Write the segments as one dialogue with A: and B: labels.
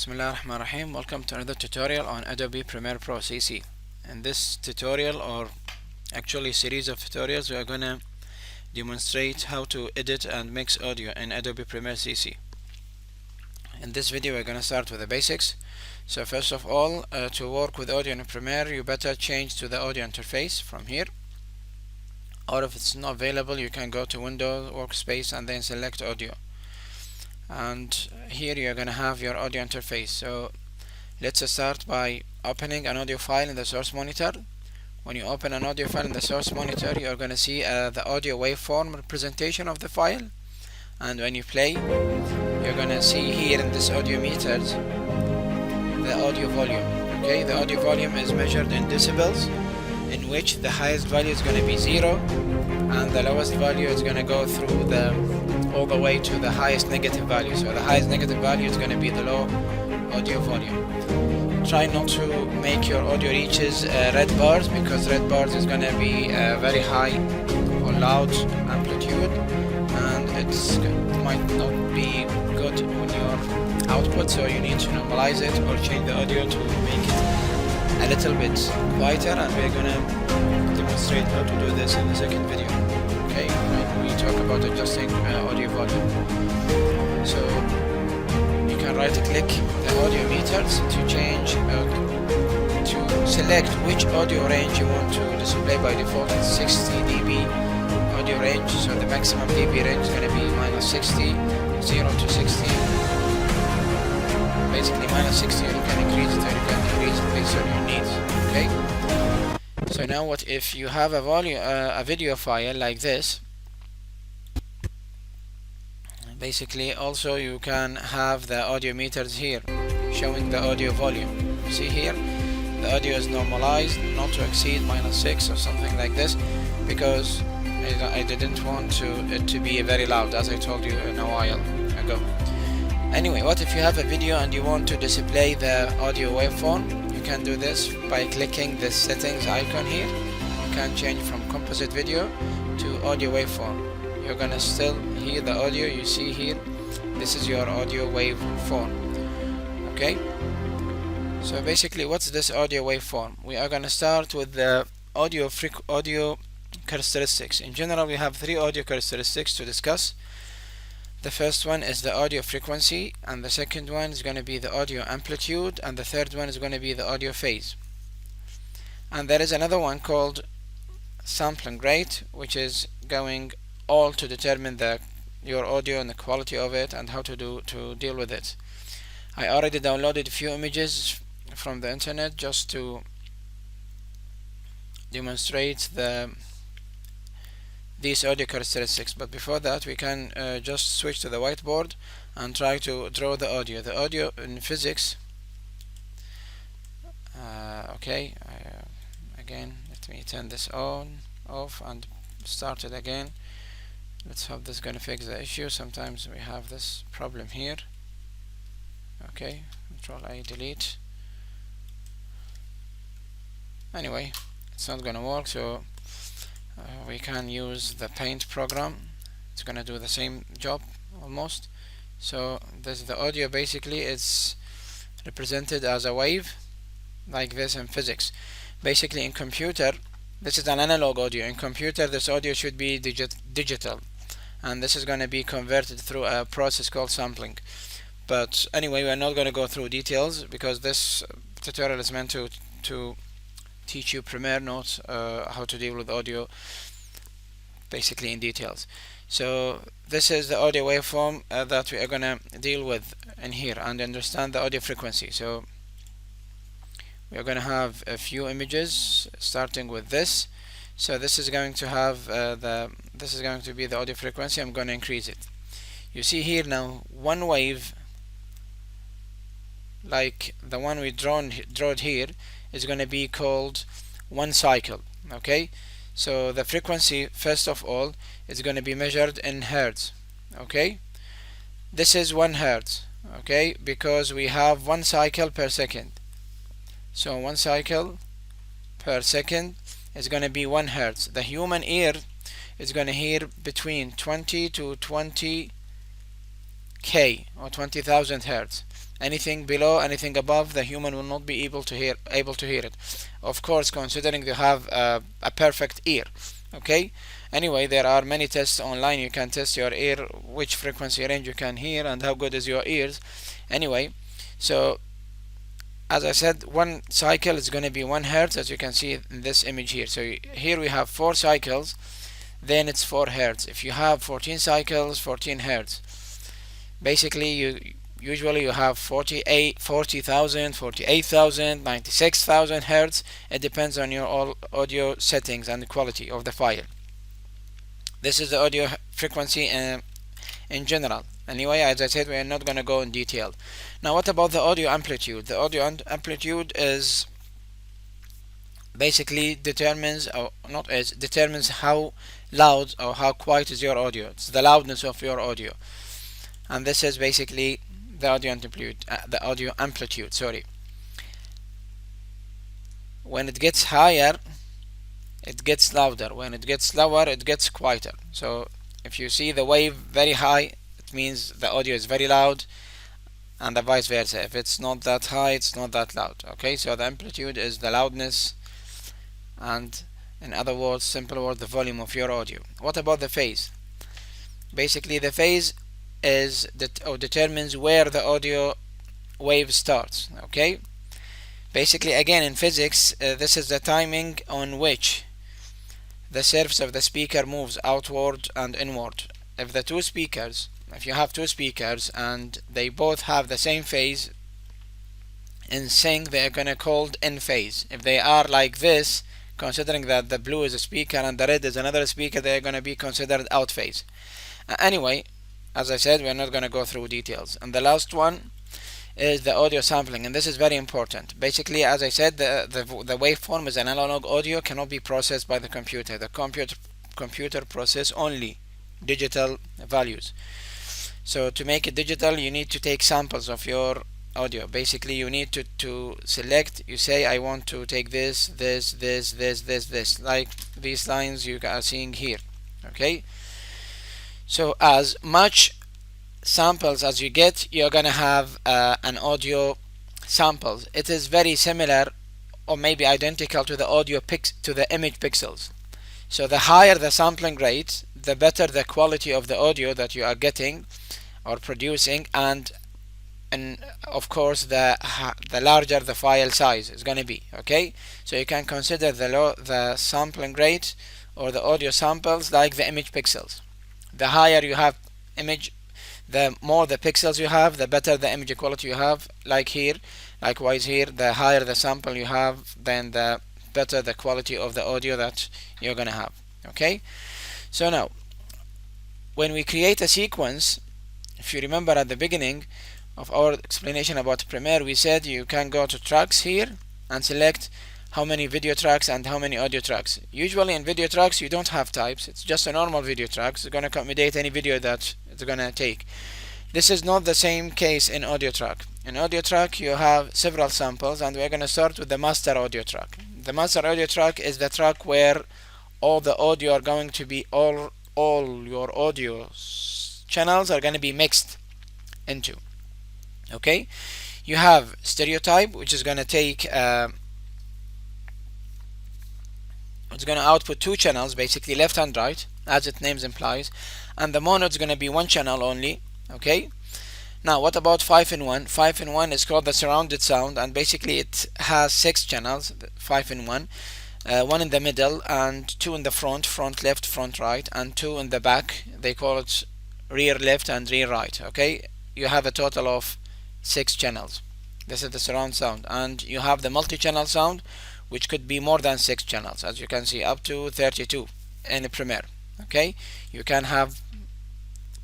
A: Bismillahirrahmanirrahim. Welcome to another tutorial on Adobe Premiere Pro CC. In this tutorial, or actually series of tutorials, we are going to demonstrate how to edit and mix audio in Adobe Premiere CC. In this video, we're going to start with the basics. So first of all, to work with audio in Premiere, you better change to the audio interface from here. Or if it's not available, you can go to Windows Workspace and then select audio. And here you're going to have your audio interface. So let's start by opening an audio file in the source monitor. When you open an audio file in the source monitor, you're going to see the audio waveform representation of the file, and when you play, you're going to see here in this audio meters the audio volume. Okay, the audio volume is measured in decibels, in which the highest value is going to be 0 and the lowest value is going to go through all the way to the highest negative value. So the highest negative value is going to be the low audio volume. Try not to make your audio reaches red bars, because red bars is going to be very high or loud amplitude, and it might not be good on your output, so you need to normalize it or change the audio to make it a little bit quieter, and we're going to demonstrate how to do this in the second video. Okay, when we talk about adjusting audio volume. So you can right click the audio meters to change, to select which audio range you want to display. By default it's 60 dB audio range, so the maximum dB range is going to be -60, 0 to 60. Basically -60, and you can increase it or you can decrease it based on your needs. Okay. So now, what if you have a video file like this? Basically, also you can have the audio meters here showing the audio volume. See here, the audio is normalized not to exceed -6 or something like this, because I didn't want it to be very loud, as I told you in a while ago. Anyway, what if you have a video and you want to display the audio waveform? You can do this by clicking the settings icon here. You can change from composite video to audio waveform. You're gonna still hear the audio you see here. This is your audio waveform. Okay, so basically, what's this audio waveform? We are gonna start with the audio characteristics. In general, we have 3 audio characteristics to discuss. The first one is the audio frequency, and the second one is going to be the audio amplitude, and the third one is going to be the audio phase. And there is another one called sampling rate, which is going all to determine your audio and the quality of it and how to deal with it. I already downloaded a few images from the internet just to demonstrate these audio characteristics, but before that we can just switch to the whiteboard and try to draw the audio. The audio in physics, okay, again, let me turn this off and start it again. Let's hope this is going to fix the issue. Sometimes we have this problem here. Okay, Control A, delete. Anyway, it's not going to work, so we can use the paint program. It's gonna do the same job almost. So the audio basically is represented as a wave like this in physics. Basically, in computer, this is an analog audio. In computer, this audio should be digital, and this is going to be converted through a process called sampling. But anyway, we're not going to go through details, because this tutorial is meant to teach you Premiere, not how to deal with audio basically in details. So this is the audio waveform that we are gonna deal with in here and understand the audio frequency. So we are gonna have a few images starting with this. So this is going to have this is going to be the audio frequency. I'm gonna increase it. You see here now, one wave like the one we drawed here is going to be called one cycle. Okay, so the frequency, first of all, is going to be measured in hertz. Okay, this is 1 hertz. Okay, because we have 1 cycle per second, so 1 cycle per second is going to be 1 hertz. The human ear is going to hear between 20 to 20 K or 20,000 hertz. Anything below, anything above, the human will not be able to hear it. Of course, considering you have a perfect ear. Okay. Anyway, there are many tests online. You can test your ear, which frequency range you can hear, and how good is your ears. Anyway, so as I said, one cycle is going to be 1 hertz, as you can see in this image here. So here we have 4 cycles, then it's 4 hertz. If you have 14 cycles, 14 hertz. Basically, you have 40,000, 48,000, 96,000 hertz. It depends on your audio settings and the quality of the file. This is the audio frequency in general. Anyway, as I said, we are not going to go in detail. Now, what about the audio amplitude? The audio amplitude is basically determines how loud or how quiet is your audio. It's the loudness of your audio, and this is basically the audio amplitude. Sorry. When it gets higher, it gets louder. When it gets lower, it gets quieter. So if you see the wave very high, it means the audio is very loud, and the vice versa. If it's not that high, it's not that loud. Okay, so the amplitude is the loudness, and in other words, simple word, the volume of your audio. What about the phase? Basically, the phase is determines where the audio wave starts. Okay, basically, again, in physics, this is the timing on which the surface of the speaker moves outward and inward. If you have two speakers and they both have the same phase in sync, they are gonna called in phase. If they are like this, considering that the blue is a speaker and the red is another speaker, they are gonna be considered out phase. Anyway, as I said, we are not gonna go through details. And the last one is the audio sampling, and this is very important. Basically, as I said, the waveform is an analog audio, cannot be processed by the computer. The computer process only digital values. So to make it digital, you need to take samples of your audio. Basically, you need to select. You say, I want to take this, like these lines you are seeing here. Okay. So as much samples as you get, you're gonna have an audio sample. It is very similar or maybe identical to the to the image pixels. So the higher the sampling rate, the better the quality of the audio that you are getting or producing, and of course the larger the file size is going to be. Okay, so you can consider the sampling rate or the audio samples like the image pixels. The higher you have image, the more the pixels you have, the better the image quality you have. Likewise here, the higher the sample you have, then the better the quality of the audio that you're gonna have. Okay, so now when we create a sequence, if you remember at the beginning of our explanation about Premiere, we said you can go to tracks here and select how many video tracks and how many audio tracks. Usually in video tracks you don't have types, it's just a normal video track. It's going to accommodate any video that it's going to take. This is not the same case in audio track. In audio track you have several samples, and we're going to start with the master audio track. The master audio track is the track where all the audio are going to be, all your audio channels are going to be mixed into. Okay, you have stereotype, which is going to take it's going to output two channels, basically left and right, as its name implies, and the mono is going to be one channel only. Okay, now what about 5-in-1? 5-in-1 is called the surrounded sound, and basically it has 6 channels, 5-in-1, one in the middle and 2 in the front left, front right, and 2 in the back. They call it rear left and rear right. Okay, you have a total of 6 channels. This is the surround sound. And you have the multi-channel sound, which could be more than 6 channels, as you can see, up to 32 in Premiere. Okay, you can have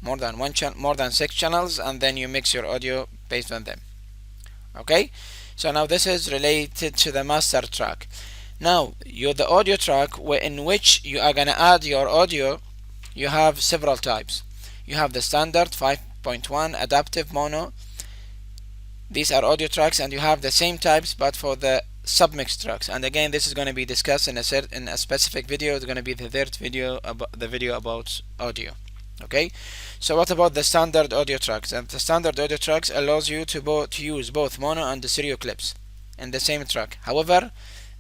A: more than 6 channels, and then you mix your audio based on them. Okay, so now this is related to the master track. Now the audio track in which you are gonna add your audio, you have several types. You have the standard 5.1, adaptive, mono. These are audio tracks, and you have the same types but for the submix tracks. And again, this is going to be discussed in a specific video. It's going to be the third video about audio. Okay, so what about the standard audio tracks? And the standard audio tracks allows you to use both mono and stereo clips in the same track. However,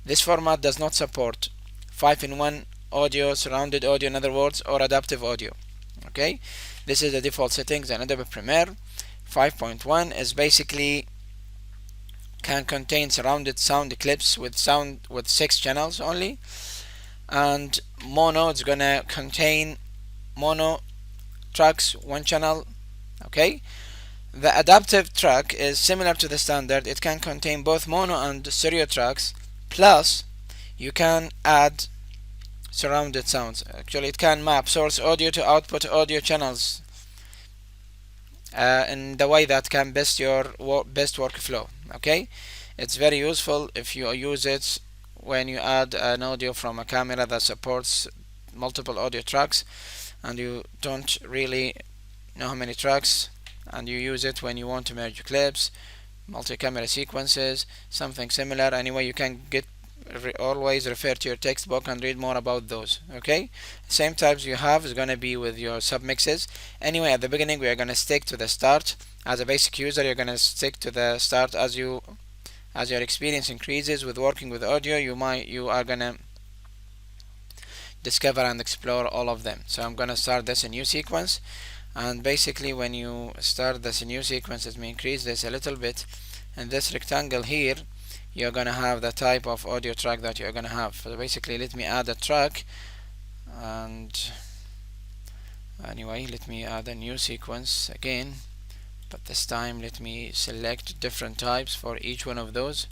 A: this format does not support 5-in-1 audio, surrounded audio in other words, or adaptive audio. Okay, this is the default settings in Adobe Premiere. 5.1 is basically can contain surrounded sound clips with 6 channels only, and mono is gonna contain mono tracks, 1 channel. Okay, the adaptive track is similar to the standard. It can contain both mono and stereo tracks, plus you can add surrounded sounds. Actually, it can map source audio to output audio channels in the way that can best workflow. Okay, it's very useful if you use it when you add an audio from a camera that supports multiple audio tracks and you don't really know how many tracks, and you use it when you want to merge clips, multi-camera sequences, something similar. Anyway, you can always refer to your textbook and read more about those. Okay, same types you have is going to be with your submixes. Anyway, at the beginning we are going to stick to the start. As a basic user, you're going to stick to the start. As your experience increases with working with audio, you are going to discover and explore all of them. So I'm going to start this a new sequence, and basically when you start this new sequence, let me increase this a little bit. And this rectangle here, you're gonna have the type of audio track that you're gonna have. So basically, let me add a track, and anyway, let me add a new sequence again, but this time let me select different types for each one of those,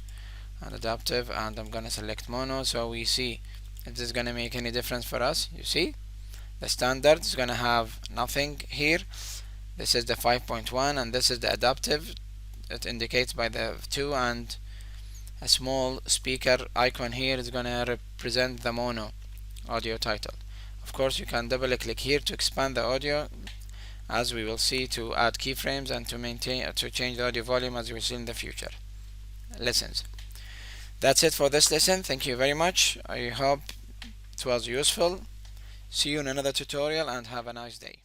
A: and adaptive, and I'm gonna select mono, so we see if this is gonna make any difference for us. You see, the standard is gonna have nothing here. This is the 5.1, and this is the adaptive. It indicates by the 2, and a small speaker icon here is gonna represent the mono audio title. Of course, you can double click here to expand the audio, as we will see, to add keyframes and to change the audio volume, as we will see in the future lessons. That's it for this lesson. Thank you very much. I hope it was useful. See you in another tutorial, and have a nice day.